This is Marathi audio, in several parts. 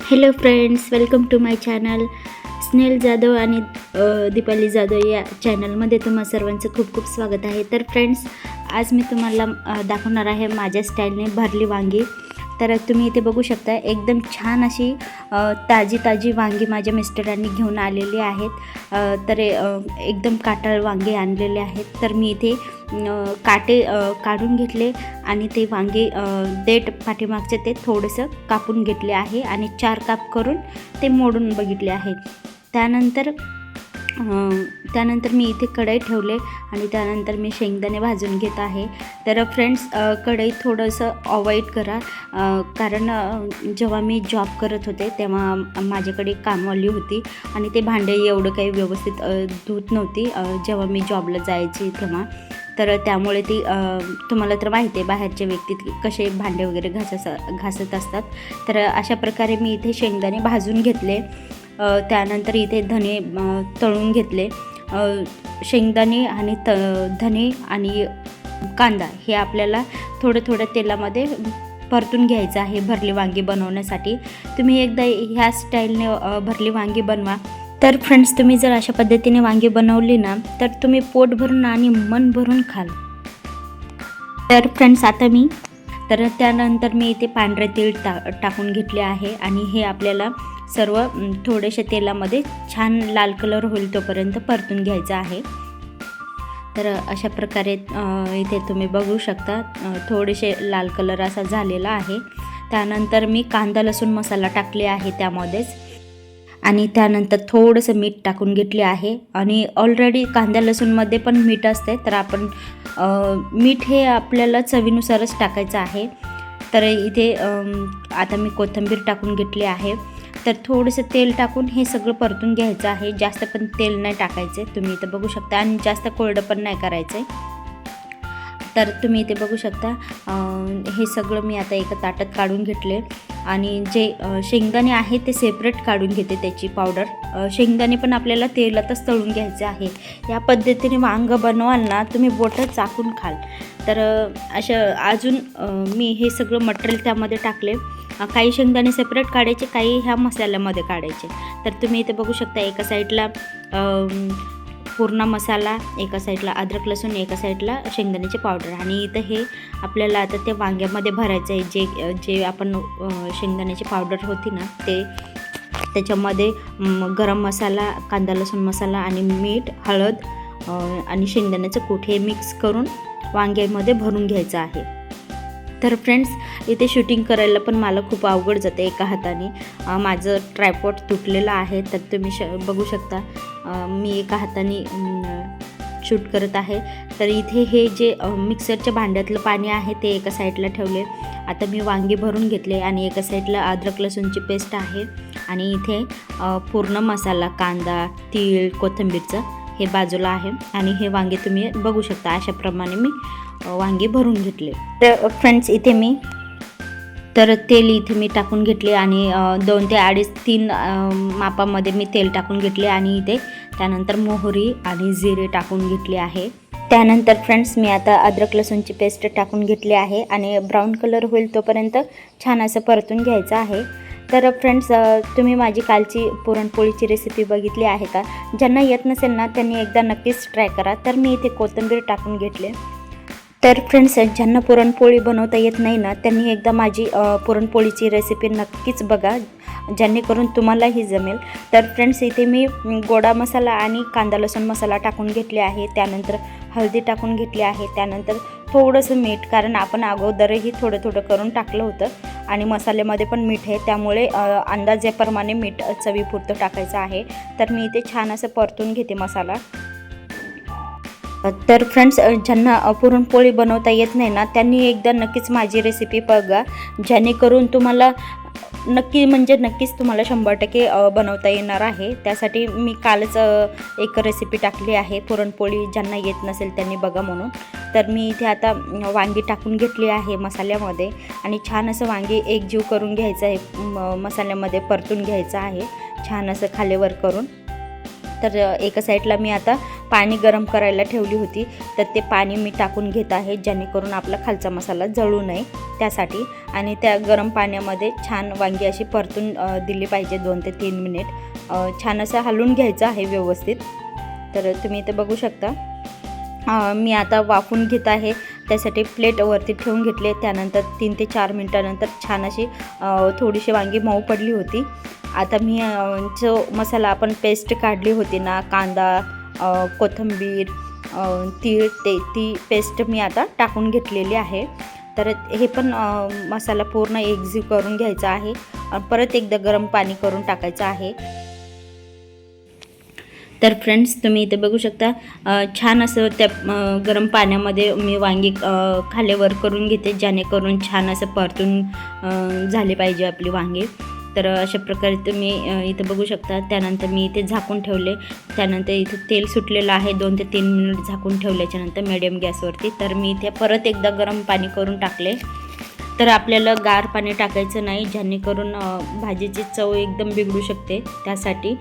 Hello friends, welcome to my channel. Snehal Jadhav आणि दीपाली जाधव या चॅनलमध्ये तुम्हा सर्वांचं खूप खूप स्वागत आहे. तर फ्रेंड्स, आज मी तुम्हाला दाखवणार आहे माझ्या स्टाईलने भरली वांगी. तर तुम्ही इथे बघू शकता, एकदम छान अशी ताजी वांगी माझ्या मिस्टरांनी घेऊन आलेली आहेत. तर एकदम काटाळ वांगे आणलेले आहेत. तर मी इथे काटे काढून घेतले आणि ते वांगे देठ पाठीमागचे ते थोडंसं कापून घेतले आहे आणि 4 काप करून ते मोडून बघितले आहे. त्यानंतर मी इथे कढई ठेवले आणि त्यानंतर मी शेंगदाणे भाजून घेत आहे. तर फ्रेंड्स, कढई थोडंसं अवॉइड करा, कारण जेव्हा मी जॉब करत होते तेव्हा माझ्याकडे कामवाली होती आणि ते भांडे एवढं काही व्यवस्थित धुत नव्हती जेव्हा मी जॉबला जायची तेव्हा. तर त्यामुळे ती तुम्हाला तर माहिती आहे बाहेरच्या व्यक्ती कसे भांडे वगैरे घासत असतात. तर अशा प्रकारे मी इथे शेंगदाणे भाजून घेतले. त्यानंतर इथे धने तळून घेतले. शेंगदाणे आणि धने आणि कांदा हे आपल्याला थोडं तेलामध्ये परतून घ्यायचं आहे भरली वांगी बनवण्यासाठी. तुम्ही एकदा ह्या स्टाईलने भरली वांगी बनवा. तर फ्रेंड्स, तुम्ही जर अशा पद्धतीने वांगी बनवली ना, तर तुम्ही पोट भरून आणि मन भरून खाल. तर फ्रेंड्स, त्यानंतर मी इथे पांढरे तीळ टाकून घेतले आहे आणि हे आपल्याला सर्व थोडेसे तेलामध्ये छान लाल कलर होईल तोपर्यंत परतून घ्यायचं आहे. तर अशा प्रकारे इथे तुम्ही बघू शकता थोडेसे लाल कलर असा झालेला आहे. त्यानंतर मी कांदा लसूण मसाला टाकले आहे त्यामध्येच आणि त्यानंतर थोडंसं मीठ टाकून घेतले आहे. आणि ऑलरेडी कांदा लसूणमध्ये पण मीठ असते, तर आपण मीठ हे आपल्याला चवीनुसारच टाकायचं आहे. तर इथे आता मी कोथिंबीर टाकून घेतली आहे. तर थोडंसं तेल टाकून हे सगळं परतून घ्यायचं आहे. जास्त पण तेल नाही टाकायचं आहे, तुम्ही इथे बघू शकता, आणि जास्त कोरडं पण नाही करायचं आहे. तर तुम्ही इथे बघू शकता हे सगळं मी आता एका ताटात काढून घेतले आणि जे शेंगदाणे आहे ते सेपरेट काढून घेते त्याची पावडर. शेंगदाणे पण आपल्याला तेलातच तळून घ्यायचे आहे. या पद्धतीने वांगं बनवाल ना, तुम्ही बोटं चाकून खाल. तर अजून मी हे सगळं मटेरियल त्यामध्ये टाकले. काही शेंगदाणे सेपरेट काढायचे, काही ह्या मसाल्यामध्ये काढायचे. तर तुम्ही इथे बघू शकता, एका साईडला पूर्ण मसाला, एका साईडला अद्रक लसूण, एका साईडला शेंगदाण्याची पावडर. आणि इथं हे आपल्याला आता ते वांग्यामध्ये भरायचं आहे. जे आपण शेंगदाण्याची पावडर होती ना, ते त्याच्यामध्ये गरम मसाला, कांदा लसूण मसाला आणि मीठ, हळद आणि शेंगदाण्याचं कूट हे मिक्स करून वांग्यामध्ये भरून घ्यायचं आहे. तर फ्रेंड्स, इथे शूटिंग करायला पण मला खूप अवघड जाते एका हाताने. माझं ट्रायपॉड तुटलेलं आहे. तर तुम्ही बघू शकता मी एका हाताने शूट करत आहे. तर इथे हे जे मिक्सरच्या भांड्यातलं पाणी आहे ते एका साईडला ठेवले. आता मी वांगी भरून घेतले आणि एका साईडला अद्रक लसूणची पेस्ट आहे आणि इथे पूर्ण मसाला, कांदा, तीळ, कोथिंबीरचं हे बाजूला आहे. आणि हे वांगे तुम्ही बघू शकता, अशाप्रमाणे मी वांगी भरून घेतले. तर फ्रेंड्स, तेल इथे मी टाकून घेतले आणि 2 ते 3 मापामध्ये मी तेल टाकून घेतले आणि इथे त्यानंतर मोहरी आणि जिरे टाकून घेतले आहे. त्यानंतर फ्रेंड्स, मी आता अद्रक लसूणची पेस्ट टाकून घेतली आहे आणि ब्राऊन कलर होईल तोपर्यंत छान असं परतून घ्यायचं आहे. तर फ्रेंड्स, तुम्ही माझी कालची पुरणपोळीची रेसिपी बघितली आहे का? ज्यांना येत नसेल ना, त्यांनी एकदा नक्कीच ट्राय करा. तर मी इथे कोथिंबीर टाकून घेतले. तर फ्रेंड्स, ज्यांना पुरणपोळी बनवता येत नाही ना, त्यांनी एकदा माझी पुरणपोळीची रेसिपी नक्कीच बघा, जेणेकरून तुम्हालाही जमेल. तर फ्रेंड्स, इथे मी गोडा मसाला आणि कांदा लसूण मसाला टाकून घेतले आहे. त्यानंतर हळदी टाकून घेतली आहे. त्यानंतर थोडंसं मीठ, कारण आपण अगोदरही थोडं करून टाकलं होतं आणि मसाल्यामध्ये पण मीठ आहे, त्यामुळे अंदाजाप्रमाणे मीठ चवीपुरतं टाकायचं आहे. तर मी इथे छान असं परतून घेते मसाला. तर फ्रेंड्स, ज्यांना पुरणपोळी बनवता येत नाही ना, त्यांनी एकदा नक्कीच माझी रेसिपी बघा, जेणेकरून तुम्हाला नक्कीच तुम्हाला 100% बनवता येणार आहे. त्यासाठी मी कालच एक रेसिपी टाकली आहे, पुरणपोळी ज्यांना येत नसेल त्यांनी बघा म्हणून. तर मी इथे आता वांगी टाकून घेतली आहे मसाल्यामध्ये आणि छान असं वांगी एकजीव करून घ्यायचं आहे, मसाल्यामध्ये परतून घ्यायचं आहे छान असं खालीवर करून. तर एका साईडला मी आता पाणी गरम करायला ठेवली होती, तर ते पाणी मी टाकून घेत आहे जेणेकरून आपला खालचा मसाला जळू नये त्यासाठी. आणि त्या गरम पाण्यामध्ये छान वांगी अशी परतून दिली पाहिजे 2 ते 3 मिनिट. छान असं हलवून घ्यायचं आहे व्यवस्थित. तर तुम्ही इथे बघू शकता मी आता वाफून घेत आहे. त्यासाठी प्लेटवरती ठेवून घेतले. त्यानंतर 3 ते 4 मिनटानंतर छान अशी थोडीशी वांगी मऊ पडली होती. आता मी जो मसाला आपण पेस्ट काढली होती ना, कांदा, कोथिंबीर, तीळ, ती पेस्ट मी आता टाकून घेतलेली आहे. तर हे पण मसाला पूर्ण एकजीव करून घ्यायचा आहे. परत एकदा गरम पाणी करून टाकायचं आहे. तर फ्रेंड्स तुम्ही इथे बघू शकता छान असं त्या गरम पाण्यामध्ये मी वांगी खालीवर करून घेते जेणेकरून छान असं परतून झाले पाहिजे आपली वांगी. तर अशा प्रकारे तुम्ही इथे बघू शकता. त्यानंतर मी इथे झाकून ठेवले. त्यानंतर इथे तेल सुटलेलं आहे. 2 ते 3 मिनिट झाकून ठेवल्याच्यानंतर मीडियम गॅसवरती. तर मी इथे परत एकदा गरम पाणी करून टाकले. तर आपल्याला गार पाणी टाकायचं नाही जेणेकरून भाजीची चव एकदम बिघडू शकते त्यासाठी.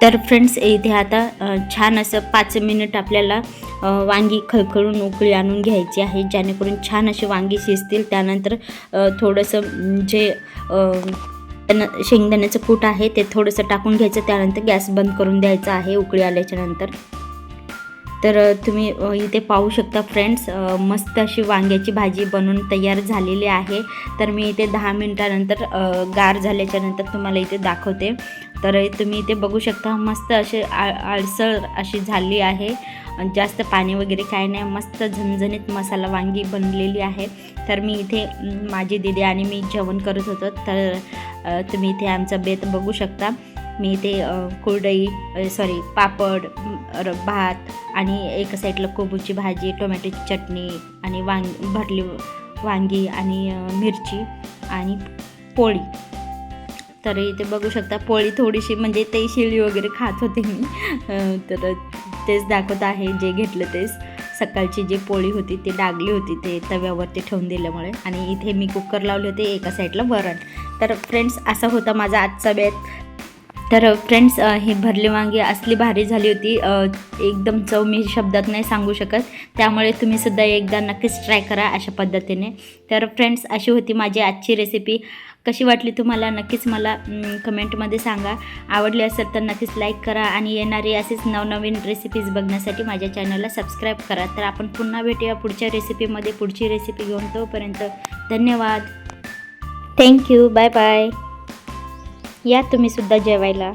तर फ्रेंड्स इथे आता छान असं 5 मिनिट आपल्याला वांगी खळखळून उकळी आणून घ्यायची आहे जेणेकरून छान अशी वांगी शिजतील. त्यानंतर थोडंसं जे शेंगदाण्याचं कूट आहे ते थोडंसं टाकून घ्यायचं. त्यानंतर गॅस बंद करून द्यायचा आहे उकळी आल्याच्यानंतर. तर तुम्ही इथे पाहू शकता फ्रेंड्स मस्त अशी वांग्याची भाजी बनवून तयार झालेली आहे. तर मी इथे 10 मिनिटानंतर गार झाल्याच्यानंतर तुम्हाला इथे दाखवते. तर तुम्ही इथे बघू शकता मस्त असे आळसर अशी झाली आहे. जास्त पाणी वगैरे काय नाही, मस्त झणझणीत मसाला वांगी बनलेली आहे. तर मी इथे माझी दीदी आणि मी जेवण करत होतो. तर तुम्ही इथे आमचा बेत बघू शकता. मी इथे कुरडई पापड, भात आणि एका साईडला कोबूची भाजी, टोमॅटोची चटणी आणि भरली वांगी आणि मिरची आणि पोळी. तर इथे बघू शकता पोळी थोडीशी म्हणजे ते शिळी वगैरे खात होते मी. तर तेच दाखवत आहे जे घेतलं तेच. सकाळची जी पोळी होती ती डागली होती ते तव्यावरती ठेवून दिल्यामुळे. आणि इथे मी कुकर लावले होते, एका साईडला वरण. तर फ्रेंड्स असा होता माझा आजचा बेत. तर फ्रेंड्स ही भरली वांगी असली भारी झाली होती, एकदम चव मी शब्दात नाही सांगू शकत. त्यामुळे तुम्हीसुद्धा एकदा नक्कीच ट्राय करा अशा पद्धतीने. तर फ्रेंड्स अशी होती माझी आजची रेसिपी. कशी वाटली तुम्हाला नक्कीच मला कमेंटमध्ये सांगा. आवडली असेल तर नक्कीच लाईक करा आणि येणारी असेच नवनवीन रेसिपीज बघण्यासाठी माझ्या चॅनलला सबस्क्राईब करा. तर आपण पुन्हा भेटूया पुढच्या रेसिपीमध्ये, पुढची रेसिपी घेऊन. तोपर्यंत धन्यवाद. थँक्यू. Bye bye. या तुम्हीसुद्धा जेवायला.